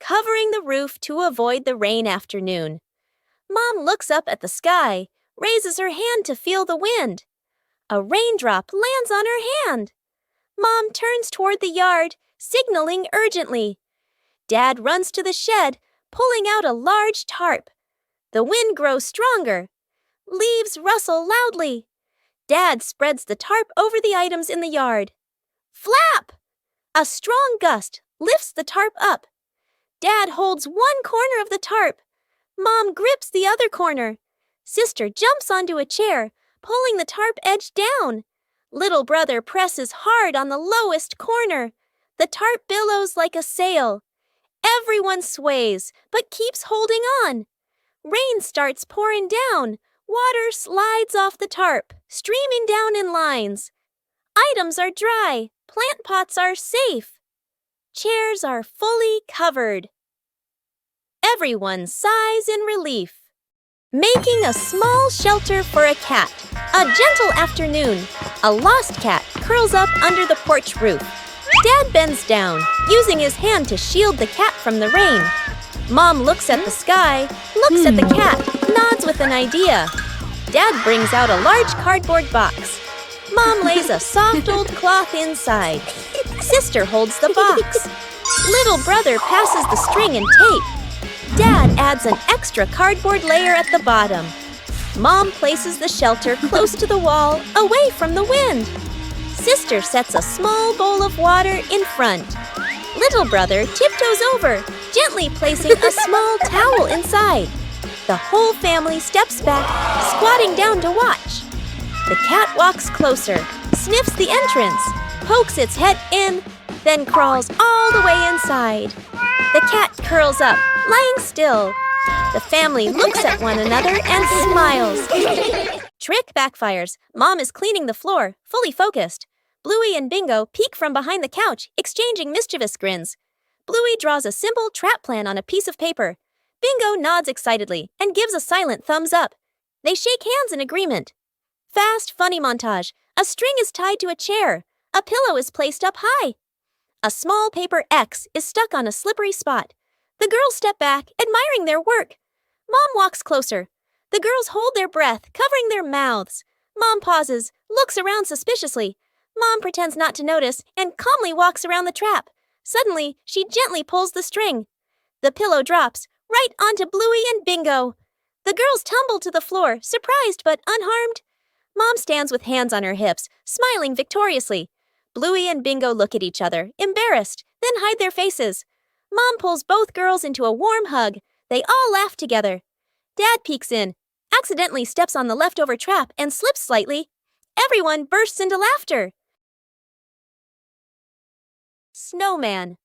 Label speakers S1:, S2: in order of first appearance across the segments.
S1: covering the roof to avoid the rain afternoon. Mom looks up at the sky, raises her hand to feel the wind. A raindrop lands on her hand. Mom turns toward the yard, signaling urgently. Dad runs to the shed, pulling out a large tarp. The wind grows stronger. Leaves rustle loudly. Dad spreads the tarp over the items in the yard. Flap! A strong gust lifts the tarp up. Dad holds one corner of the tarp. Mom grips the other corner. Sister jumps onto a chair, pulling the tarp edge down. Little brother presses hard on the lowest corner. The tarp billows like a sail. Everyone sways, but keeps holding on. Rain starts pouring down. Water slides off the tarp, streaming down in lines. Items are dry. Plant pots are safe. Chairs are fully covered. Everyone sighs in relief. Making a small shelter for a cat. A gentle afternoon. A lost cat curls up under the porch roof. Dad bends down, using his hand to shield the cat from the rain. Mom looks at the sky, looks at the cat, nods with an idea. Dad brings out a large cardboard box. Mom lays a soft old cloth inside. Sister holds the box. Little brother passes the string and tape. Dad adds an extra cardboard layer at the bottom. Mom places the shelter close to the wall, away from the wind. Sister sets a small bowl of water in front. Little brother tiptoes over, gently placing a small towel inside. The whole family steps back, squatting down to watch. The cat walks closer, sniffs the entrance, pokes its head in, then crawls all the way inside. The cat curls up, lying still. The family looks at one another and smiles. Trick backfires. Mom is cleaning the floor, fully focused. Bluey and Bingo peek from behind the couch, exchanging mischievous grins. Bluey draws a simple trap plan on a piece of paper. Bingo nods excitedly and gives a silent thumbs up. They shake hands in agreement. Fast, funny montage. A string is tied to a chair. A pillow is placed up high. A small paper X is stuck on a slippery spot. The girls step back, admiring their work. Mom walks closer. The girls hold their breath, covering their mouths. Mom pauses, looks around suspiciously. Mom pretends not to notice and calmly walks around the trap. Suddenly, she gently pulls the string. The pillow drops, right onto Bluey and Bingo. The girls tumble to the floor, surprised but unharmed. Mom stands with hands on her hips, smiling victoriously. Bluey and Bingo look at each other, embarrassed, then hide their faces. Mom pulls both girls into a warm hug. They all laugh together. Dad peeks in, accidentally steps on the leftover trap and slips slightly. Everyone bursts into laughter. Snowman.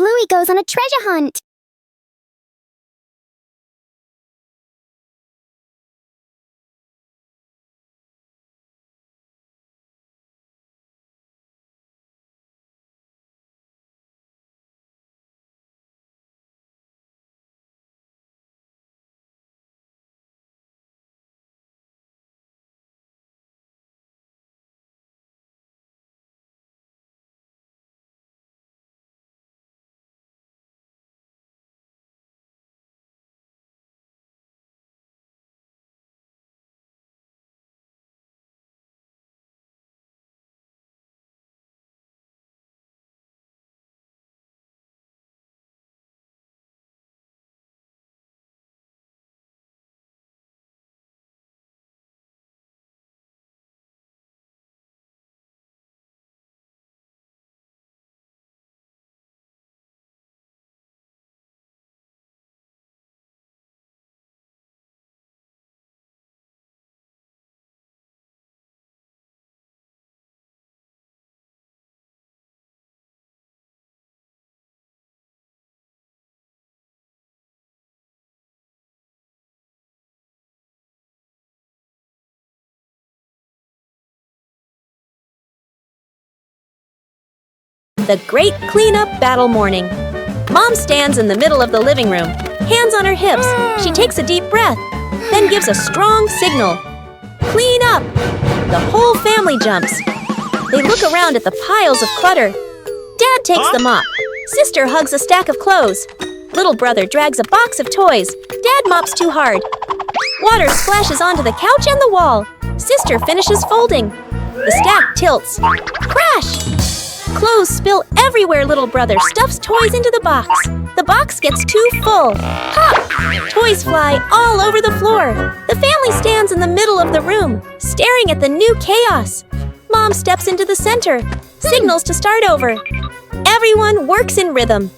S2: Bluey goes on a treasure hunt.
S1: The great cleanup battle morning. Mom stands in the middle of the living room, hands on her hips. She takes a deep breath, then gives a strong signal. Clean up! The whole family jumps. They look around at the piles of clutter. Dad takes the mop. Sister hugs a stack of clothes. Little brother drags a box of toys. Dad mops too hard. Water splashes onto the couch and the wall. Sister finishes folding. The stack tilts. Crash! Clothes spill everywhere. Little brother stuffs toys into the box. The box gets too full. Pop! Toys fly all over the floor. The family stands in the middle of the room, staring at the new chaos. Mom steps into the center, signals to start over. Everyone works in rhythm.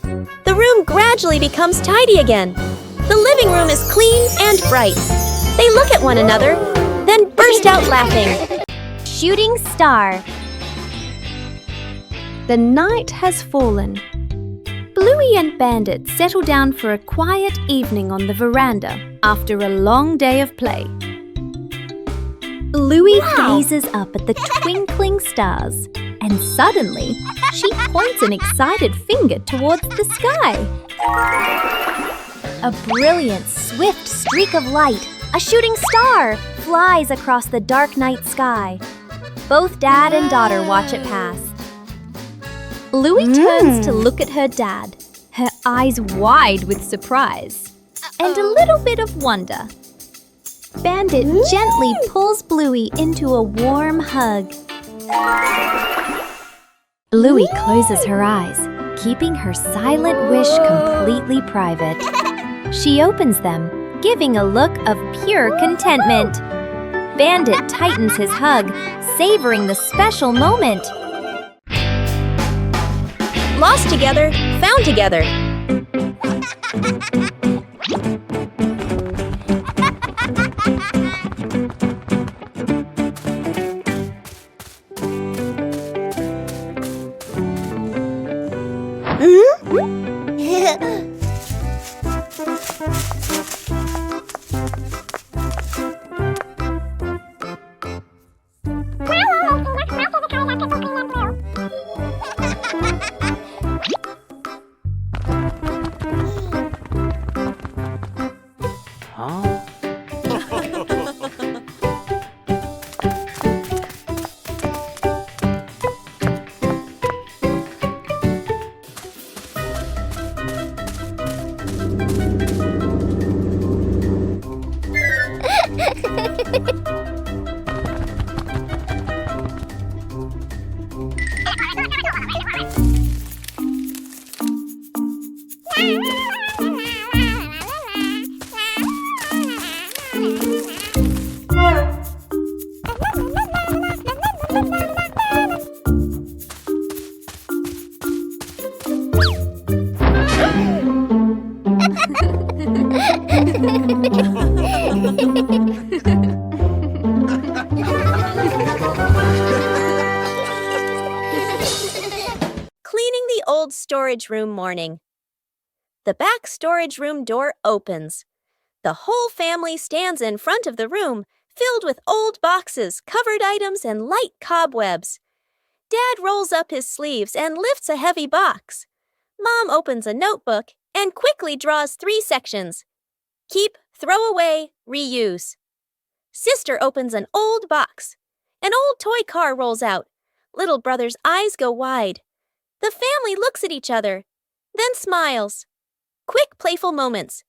S1: The room gradually becomes tidy again. The living room is clean and bright. They look at one another, then burst out laughing.
S2: Shooting star.
S3: The night has fallen. Bluey and Bandit settle down for a quiet evening on the veranda after a long day of play. Bluey gazes up at the twinkling stars, and suddenly she points an excited finger towards the sky.
S2: A brilliant, swift streak of light, a shooting star, flies across the dark night sky. Both dad and daughter watch it pass.
S3: Bluey turns to look at her dad, her eyes wide with surprise and a little bit of wonder. Bandit gently pulls Bluey into a warm hug. Bluey closes her eyes, keeping her silent wish completely private. She opens them, giving a look of pure contentment. Bandit tightens his hug, savoring the special moment.
S1: Lost together, found together. Cleaning the old storage room morning. The back storage room door opens. The whole family stands in front of the room, filled with old boxes, covered items, and light cobwebs. Dad rolls up his sleeves and lifts a heavy box. Mom opens a notebook and quickly draws 3 sections. Keep, throw away, reuse. Sister opens an old box. An old toy car rolls out. Little brother's eyes go wide. The family looks at each other, then smiles. Quick, playful moments.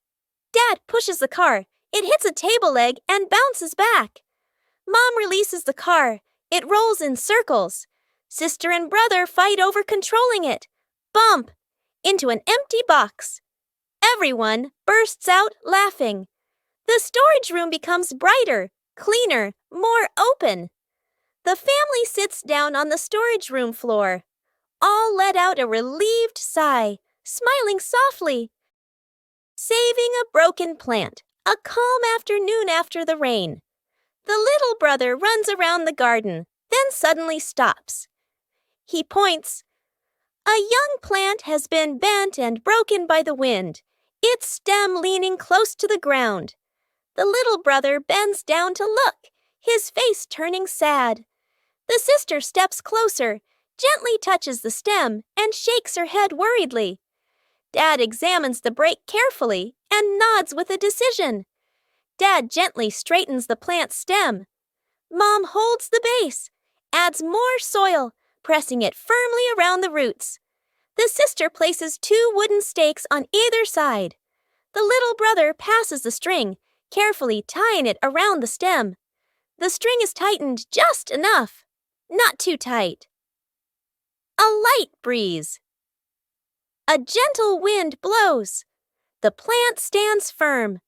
S1: Dad pushes the car. It hits a table leg and bounces back. Mom releases the car. It rolls in circles. Sister and brother fight over controlling it. Bump! Into an empty box. Everyone bursts out laughing. The storage room becomes brighter, cleaner, more open. The family sits down on the storage room floor. All let out a relieved sigh, smiling softly. Saving a broken plant, a calm afternoon after the rain. The little brother runs around the garden, then suddenly stops. He points. A young plant has been bent and broken by the wind, its stem leaning close to the ground. The little brother bends down to look, his face turning sad. The sister steps closer, gently touches the stem and shakes her head worriedly. Dad examines the break carefully and nods with a decision. Dad gently straightens the plant's stem. Mom holds the base, adds more soil, pressing it firmly around the roots. The sister places 2 wooden stakes on either side. The little brother passes the string, carefully tying it around the stem. The string is tightened just enough, not too tight. A light breeze. A gentle wind blows. The plant stands firm.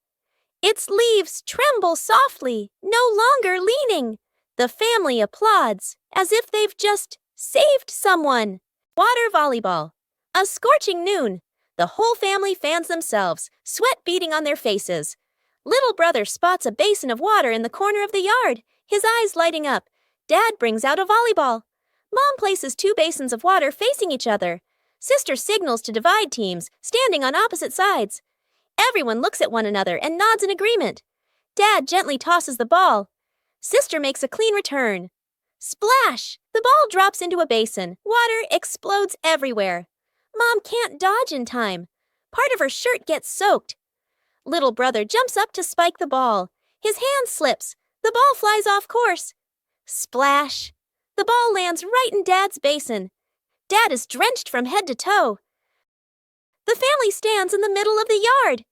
S1: Its leaves tremble softly, no longer leaning. The family applauds as if they've just saved someone. Water volleyball. A scorching noon. The whole family fans themselves, sweat beading on their faces. Little brother spots a basin of water in the corner of the yard, his eyes lighting up. Dad brings out a volleyball. Mom places 2 basins of water facing each other. Sister signals to divide teams, standing on opposite sides. Everyone looks at one another and nods in agreement. Dad gently tosses the ball. Sister makes a clean return. Splash! The ball drops into a basin. Water explodes everywhere. Mom can't dodge in time. Part of her shirt gets soaked. Little brother jumps up to spike the ball. His hand slips. The ball flies off course. Splash! The ball lands right in Dad's basin. Dad is drenched from head to toe. The family stands in the middle of the yard,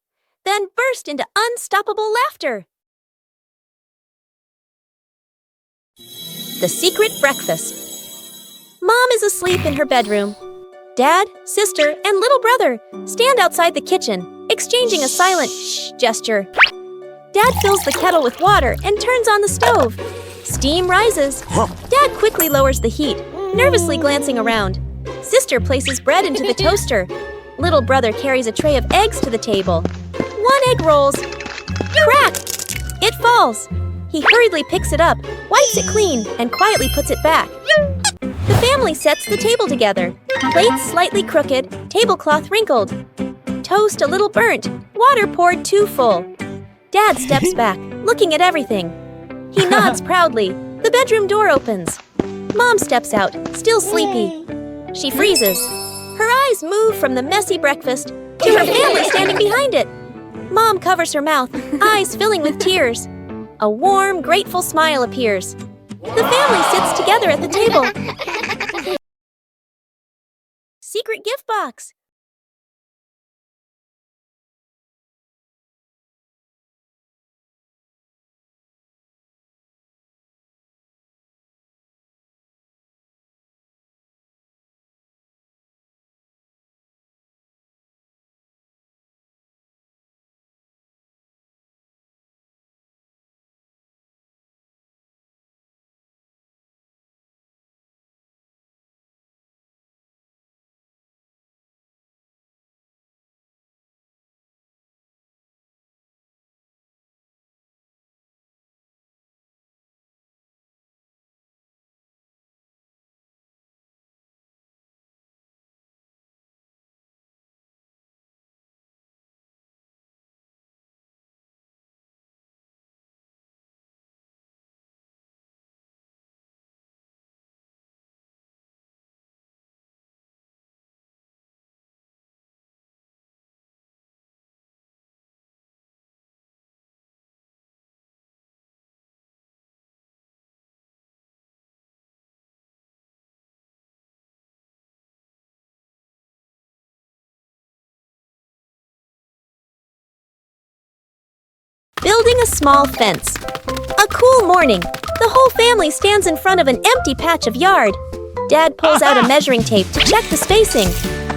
S1: then burst into unstoppable laughter. The secret breakfast. Mom is asleep in her bedroom. Dad, sister, and little brother stand outside the kitchen, exchanging a silent shh gesture. Dad fills the kettle with water and turns on the stove. Steam rises. Dad quickly lowers the heat, nervously glancing around. Sister places bread into the toaster. Little brother carries a tray of eggs to the table. 1 egg rolls. Crack! It falls. He hurriedly picks it up, wipes it clean, and quietly puts it back. The family sets the table together. Plates slightly crooked, tablecloth wrinkled. Toast a little burnt, water poured too full. Dad steps back, looking at everything. He nods proudly. The bedroom door opens. Mom steps out, still sleepy. She freezes. Her eyes move from the messy breakfast to her family standing behind it. Mom covers her mouth, eyes filling with tears. A warm, grateful smile appears. The family sits together at the table. Secret gift box. Building a small fence. A cool morning. The whole family stands in front of an empty patch of yard. Dad pulls out a measuring tape to check the spacing.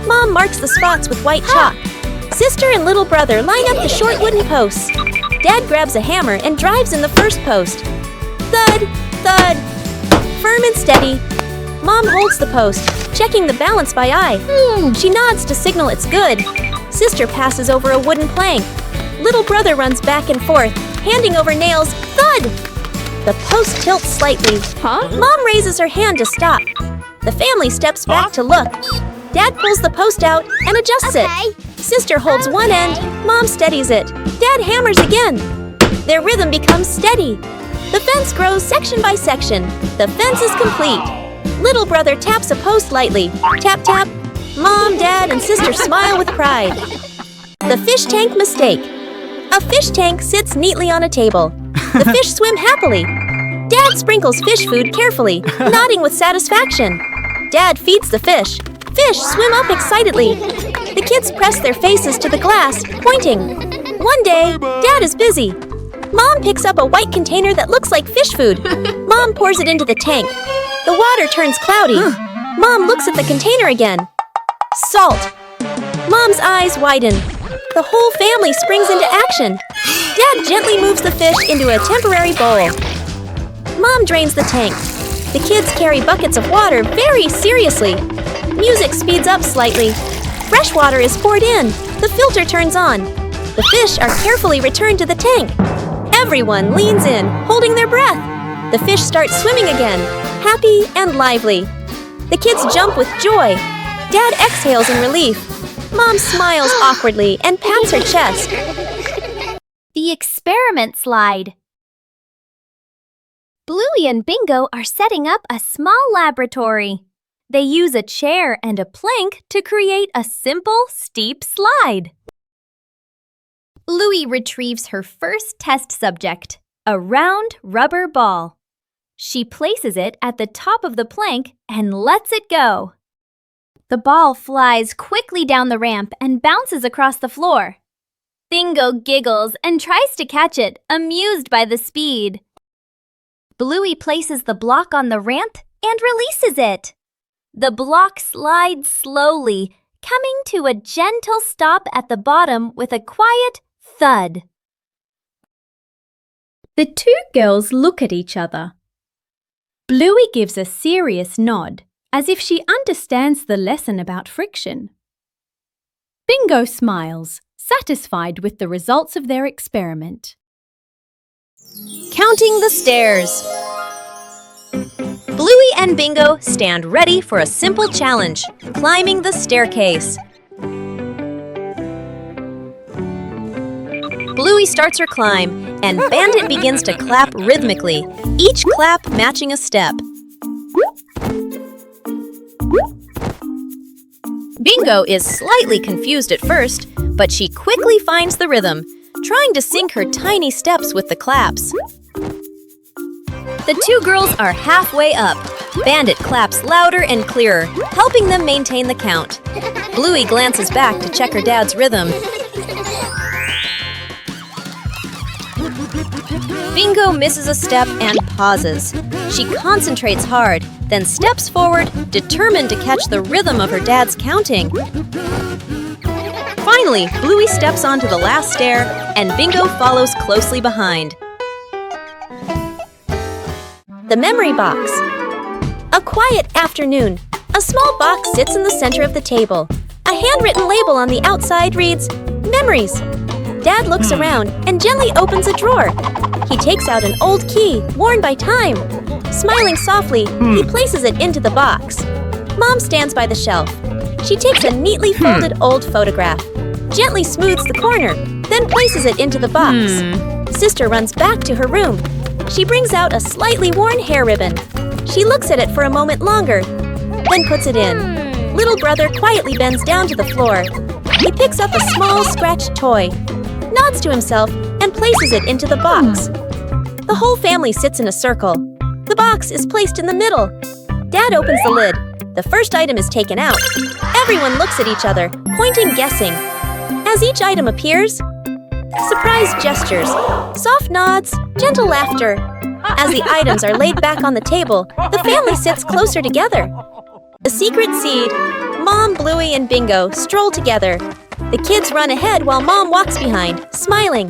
S1: Mom marks the spots with white chalk. Sister and little brother line up the short wooden posts. Dad grabs a hammer and drives in the first post. Thud, thud. Firm and steady. Mom holds the post, checking the balance by eye. She nods to signal it's good. Sister passes over a wooden plank. Little brother runs back and forth, handing over nails. Thud! The post tilts slightly. Mom raises her hand to stop. The family steps back to look. Dad pulls the post out and adjusts it. Sister holds one end. Mom steadies it. Dad hammers again. Their rhythm becomes steady. The fence grows section by section. The fence is complete. Little brother taps a post lightly. Tap, tap. Mom, Dad, and sister smile with pride. The fish tank mistake. A fish tank sits neatly on a table. The fish swim happily. Dad sprinkles fish food carefully, nodding with satisfaction. Dad feeds the fish. Fish swim up excitedly. The kids press their faces to the glass, pointing. One day, Dad is busy. Mom picks up a white container that looks like fish food. Mom pours it into the tank. The water turns cloudy. Mom looks at the container again. Salt. Mom's eyes widen. The whole family springs into action. Dad gently moves the fish into a temporary bowl. Mom drains the tank. The kids carry buckets of water very seriously. Music speeds up slightly. Fresh water is poured in. The filter turns on. The fish are carefully returned to the tank. Everyone leans in, holding their breath. The fish starts swimming again, happy and lively. The kids jump with joy. Dad exhales in relief. Mom smiles awkwardly and pats her chest.
S2: The experiment slide. Bluey and Bingo are setting up a small laboratory. They use a chair and a plank to create a simple, steep slide. Bluey retrieves her first test subject, a round rubber ball. She places it at the top of the plank and lets it go. The ball flies quickly down the ramp and bounces across the floor. Bingo giggles and tries to catch it, amused by the speed. Bluey places the block on the ramp and releases it. The block slides slowly, coming to a gentle stop at the bottom with a quiet thud.
S3: The two girls look at each other. Bluey gives a serious nod, as if she understands the lesson about friction. Bingo smiles, satisfied with the results of their experiment.
S1: Counting the stairs. Bluey and Bingo stand ready for a simple challenge, climbing the staircase. Bluey starts her climb, and Bandit begins to clap rhythmically, each clap matching a step. Bingo is slightly confused at first, but she quickly finds the rhythm, trying to sync her tiny steps with the claps. The two girls are halfway up. Bandit claps louder and clearer, helping them maintain the count. Bluey glances back to check her dad's rhythm. Bingo misses a step and pauses. She concentrates hard, then steps forward, determined to catch the rhythm of her dad's counting. Finally, Bluey steps onto the last stair, and Bingo follows closely behind. The memory box. A quiet afternoon. A small box sits in the center of the table. A handwritten label on the outside reads, Memories. Dad looks around and gently opens a drawer. He takes out an old key, worn by time. Smiling softly, he places it into the box. Mom stands by the shelf. She takes a neatly folded old photograph, gently smooths the corner, then places it into the box. Sister runs back to her room. She brings out a slightly worn hair ribbon. She looks at it for a moment longer, then puts it in. Little brother quietly bends down to the floor. He picks up a small scratched toy, nods to himself, and places it into the box. The whole family sits in a circle. The box is placed in the middle. Dad opens the lid. The first item is taken out. Everyone looks at each other, pointing, guessing. As each item appears, surprise gestures, soft nods, gentle laughter. As the items are laid back on the table, the family sits closer together. The secret seed. Mom, Bluey, and Bingo stroll together. The kids run ahead while Mom walks behind, smiling.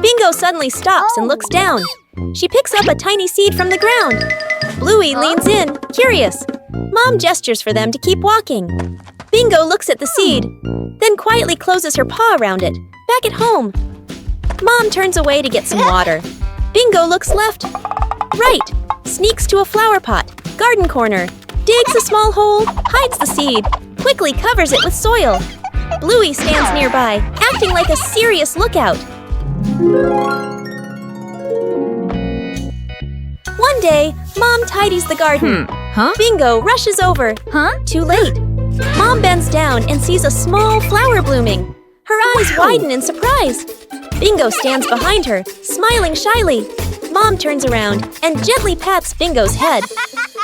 S1: Bingo suddenly stops and looks down. She picks up a tiny seed from the ground. Bluey leans in, curious. Mom gestures for them to keep walking. Bingo looks at the seed, then quietly closes her paw around it. Back at home. Mom turns away to get some water. Bingo looks left, right, sneaks to a flower pot, garden corner, digs a small hole, hides the seed, quickly covers it with soil. Bluey stands nearby, acting like a serious lookout. One day, Mom tidies the garden.
S2: Huh?
S1: Bingo rushes over.
S2: Huh?
S1: Too late. Mom bends down and sees a small flower blooming. Her eyes widen in surprise. Bingo stands behind her, smiling shyly. Mom turns around and gently pats Bingo's head.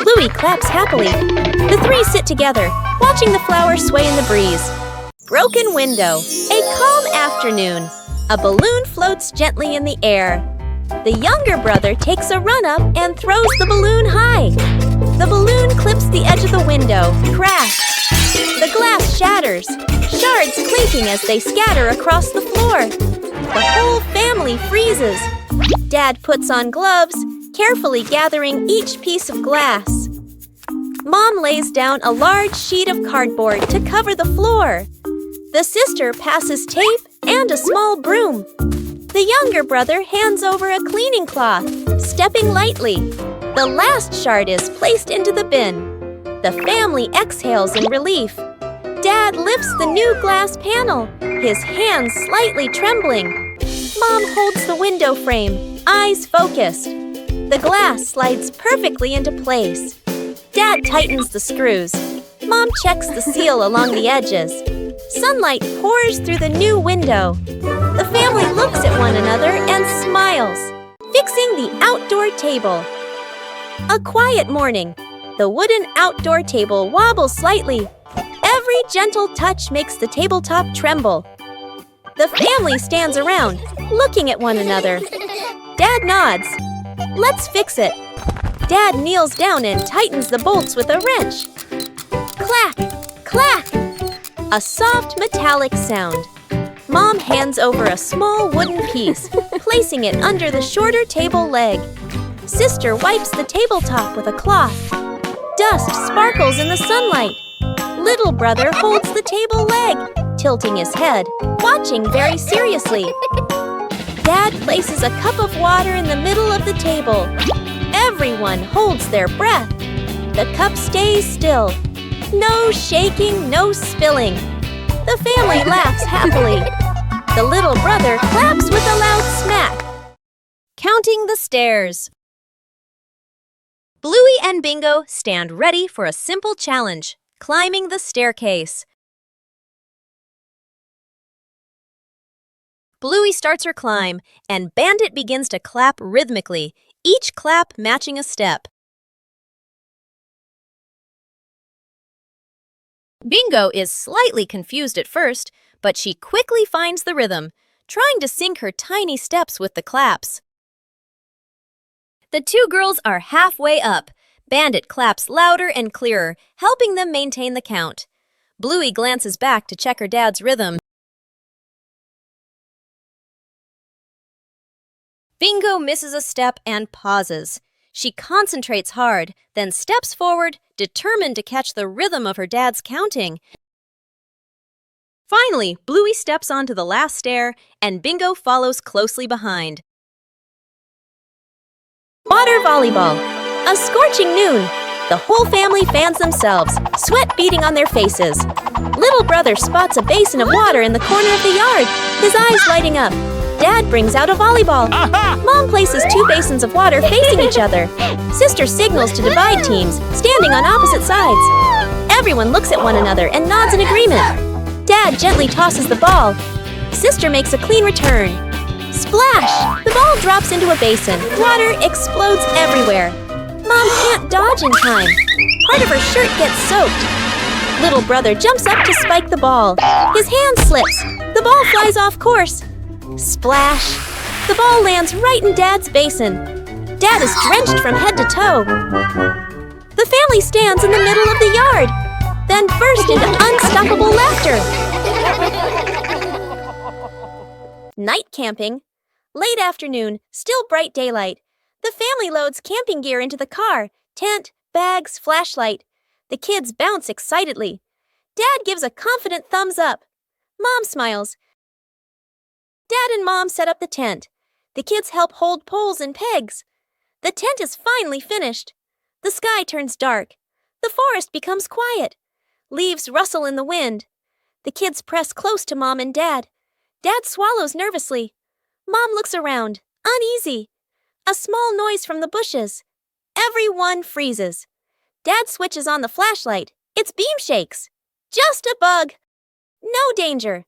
S1: Bluey claps happily. The three sit together, watching the flower sway in the breeze. Broken window. A calm afternoon. A balloon floats gently in the air. The younger brother takes a run up and throws the balloon high. The balloon clips the edge of the window. Crash! The glass shatters, shards clinking as they scatter across the floor. The whole family freezes. Dad puts on gloves, carefully gathering each piece of glass. Mom lays down a large sheet of cardboard to cover the floor. The sister passes tape and a small broom. The younger brother hands over a cleaning cloth, stepping lightly. The last shard is placed into the bin. The family exhales in relief. Dad lifts the new glass panel, his hands slightly trembling. Mom holds the window frame, eyes focused. The glass slides perfectly into place. Dad tightens the screws. Mom checks the seal along the edges. Sunlight pours through the new window. The family looks at one another and smiles, fixing the outdoor table. A quiet morning. The wooden outdoor table wobbles slightly. Every gentle touch makes the tabletop tremble. The family stands around, looking at one another. Dad nods. Let's fix it. Dad kneels down and tightens the bolts with a wrench. Clack! Clack! A soft metallic sound. Mom hands over a small wooden piece, placing it under the shorter table leg. Sister wipes the tabletop with a cloth. Dust sparkles in the sunlight. Little brother holds the table leg, tilting his head, watching very seriously. Dad places a cup of water in the middle of the table. Everyone holds their breath. The cup stays still. No shaking, no spilling. The family laughs happily. The little brother claps with a loud smack. Counting the stairs. Bluey and Bingo stand ready for a simple challenge, climbing the staircase. Bluey starts her climb, and Bandit begins to clap rhythmically, each clap matching a step. Bingo is slightly confused at first, but she quickly finds the rhythm, trying to sync her tiny steps with the claps. The two girls are halfway up. Bandit claps louder and clearer, helping them maintain the count. Bluey glances back to check her dad's rhythm. Bingo misses a step and pauses. She concentrates hard, then steps forward, determined to catch the rhythm of her dad's counting. Finally, Bluey steps onto the last stair, and Bingo follows closely behind. Water volleyball. A scorching noon. The whole family fans themselves, sweat beading on their faces. Little brother spots a basin of water in the corner of the yard, his eyes lighting up. Dad brings out a volleyball. Mom places two basins of water facing each other. Sister signals to divide teams, standing on opposite sides. Everyone looks at one another and nods in agreement. Dad gently tosses the ball. Sister makes a clean return. Splash! The ball drops into a basin. Water explodes everywhere. Mom can't dodge in time. Part of her shirt gets soaked. Little brother jumps up to spike the ball. His hand slips. The ball flies off course. Splash! The ball lands right in Dad's basin. Dad is drenched from head to toe. The family stands in the middle of the yard, then burst into unstoppable laughter. Night camping. Late afternoon, still bright daylight. The family loads camping gear into the car, tent, bags, flashlight. The kids bounce excitedly. Dad gives a confident thumbs up. Mom smiles. Dad and Mom set up the tent. The kids help hold poles and pegs. The tent is finally finished. The sky turns dark. The forest becomes quiet. Leaves rustle in the wind. The kids press close to Mom and Dad. Dad swallows nervously. Mom looks around, uneasy. A small noise from the bushes. Everyone freezes. Dad switches on the flashlight. It's beam shakes. Just a bug. No danger.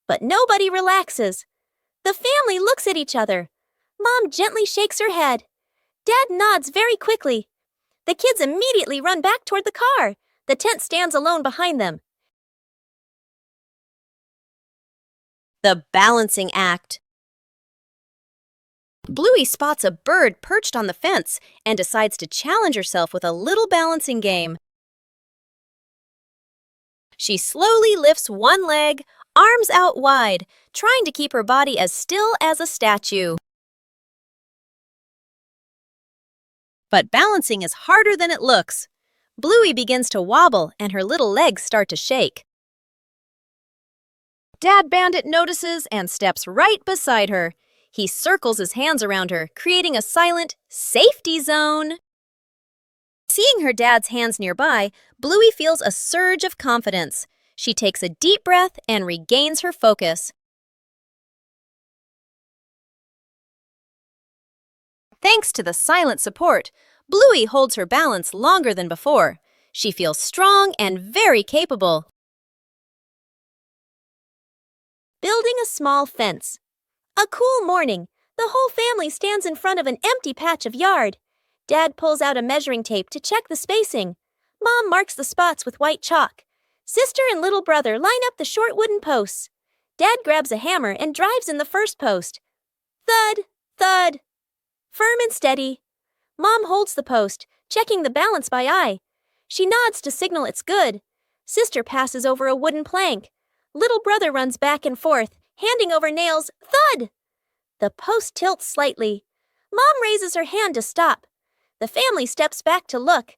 S1: But nobody relaxes. The family looks at each other. Mom gently shakes her head. Dad nods very quickly. The kids immediately run back toward the car. The tent stands alone behind them. The balancing act. Bluey spots a bird perched on the fence and decides to challenge herself with a little balancing game. She slowly lifts one leg, arms out wide, trying to keep her body as still as a statue. But balancing is harder than it looks. Bluey begins to wobble and her little legs start to shake. Dad Bandit notices and steps right beside her. He circles his hands around her, creating a silent safety zone. Seeing her dad's hands nearby, Bluey feels a surge of confidence. She takes a deep breath and regains her focus. Thanks to the silent support, Bluey holds her balance longer than before. She feels strong and very capable. Building a small fence. A cool morning. The whole family stands in front of an empty patch of yard. Dad pulls out a measuring tape to check the spacing. Mom marks the spots with white chalk. Sister and little brother line up the short wooden posts. Dad grabs a hammer and drives in the first post. Thud, thud. Firm and steady. Mom holds the post, checking the balance by eye. She nods to signal it's good. Sister passes over a wooden plank. Little brother runs back and forth, handing over nails. Thud! The post tilts slightly. Mom raises her hand to stop. The family steps back to look.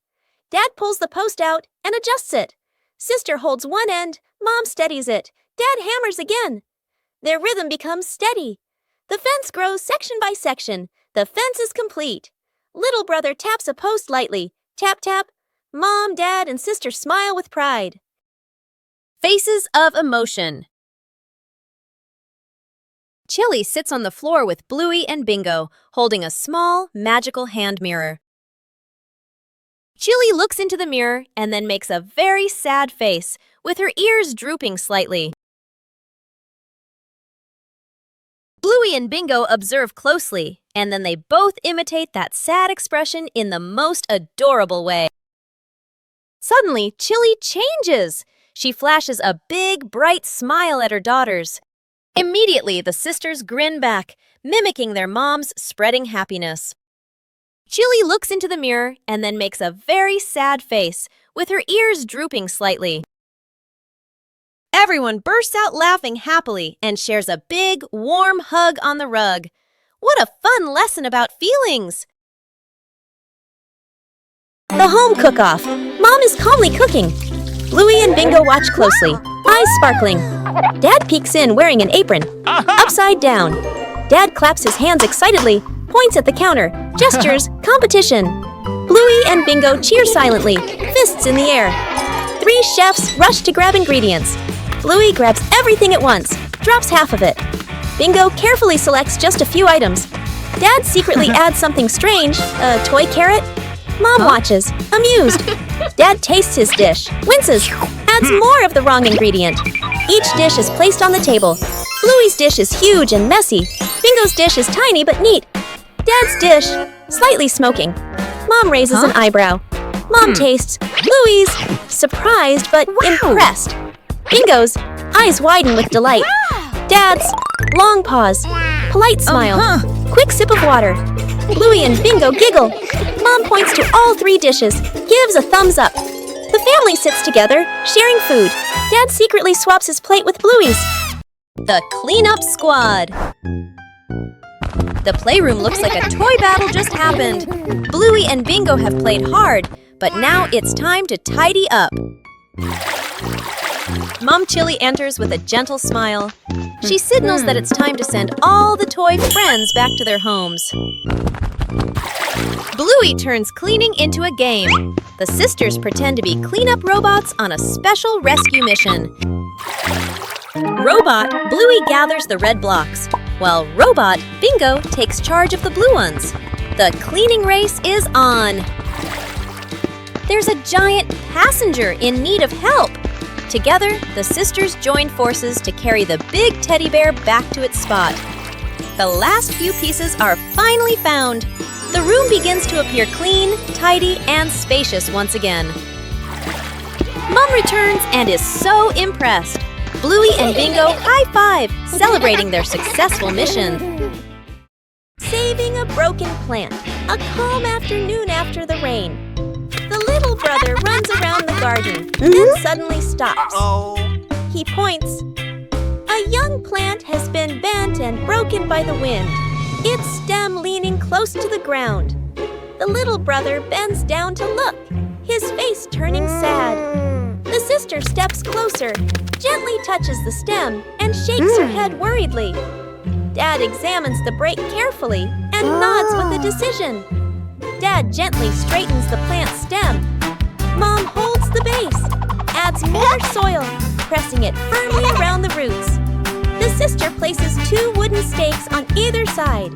S1: Dad pulls the post out and adjusts it. Sister holds one end. Mom steadies it. Dad hammers again. Their rhythm becomes steady. The fence grows section by section. The fence is complete. Little brother taps a post lightly. Tap, tap. Mom, Dad, and Sister smile with pride. Faces of emotion. Chili sits on the floor with Bluey and Bingo, holding a small, magical hand mirror. Chili looks into the mirror and then makes a very sad face, with her ears drooping slightly. Bluey and Bingo observe closely, and then they both imitate that sad expression in the most adorable way. Suddenly, Chili changes. She flashes a big, bright smile at her daughters. Immediately, the sisters grin back, mimicking their mom's spreading happiness. Chili looks into the mirror and then makes a very sad face, with her ears drooping slightly. Everyone bursts out laughing happily and shares a big, warm hug on the rug. What a fun lesson about feelings! The home cook-off. Mom is calmly cooking. Bluey and Bingo watch closely, eyes sparkling. Dad peeks in wearing an apron, upside down. Dad claps his hands excitedly, points at the counter, gestures, competition. Bluey and Bingo cheer silently, fists in the air. 3 chefs rush to grab ingredients. Bluey grabs everything at once, drops half of it. Bingo carefully selects just a few items. Dad secretly adds something strange, a toy carrot. Mom watches, amused. Dad tastes his dish, winces, adds more of the wrong ingredient. Each dish is placed on the table. Bluey's dish is huge and messy. Bingo's dish is tiny but neat. Dad's dish, slightly smoking. Mom raises an eyebrow. Mom tastes. Bluey's, surprised but impressed. Bingo's, eyes widen with delight. Dad's, long pause, polite smile, quick sip of water. Bluey and Bingo giggle. Mom points to all 3 dishes, gives a thumbs up. The family sits together, sharing food. Dad secretly swaps his plate with Bluey's. The cleanup squad. The playroom looks like a toy battle just happened. Bluey and Bingo have played hard, but now it's time to tidy up. Mom Chili enters with a gentle smile. She signals that it's time to send all the toy friends back to their homes. Bluey turns cleaning into a game. The sisters pretend to be cleanup robots on a special rescue mission. Robot Bluey gathers the red blocks, while Robot Bingo takes charge of the blue ones. The cleaning race is on. There's a giant passenger in need of help. Together, the sisters join forces to carry the big teddy bear back to its spot. The last few pieces are finally found. The room begins to appear clean, tidy, and spacious once again. Mom returns and is so impressed. Bluey and Bingo high-five, celebrating their successful mission. Saving a broken plant, a calm afternoon after the rain. The little brother runs around the garden, then suddenly stops. He points. A young plant has been bent and broken by the wind, its stem leaning close to the ground. The little brother bends down to look, his face turning sad. The sister steps closer, gently touches the stem, and shakes her head worriedly. Dad examines the break carefully and nods with a decision. Dad gently straightens the plant's stem. Mom holds the base, adds more soil, pressing it firmly around the roots. The sister places 2 wooden stakes on either side.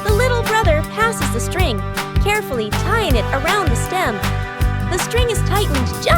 S1: The little brother passes the string, carefully tying it around the stem. The string is tightened just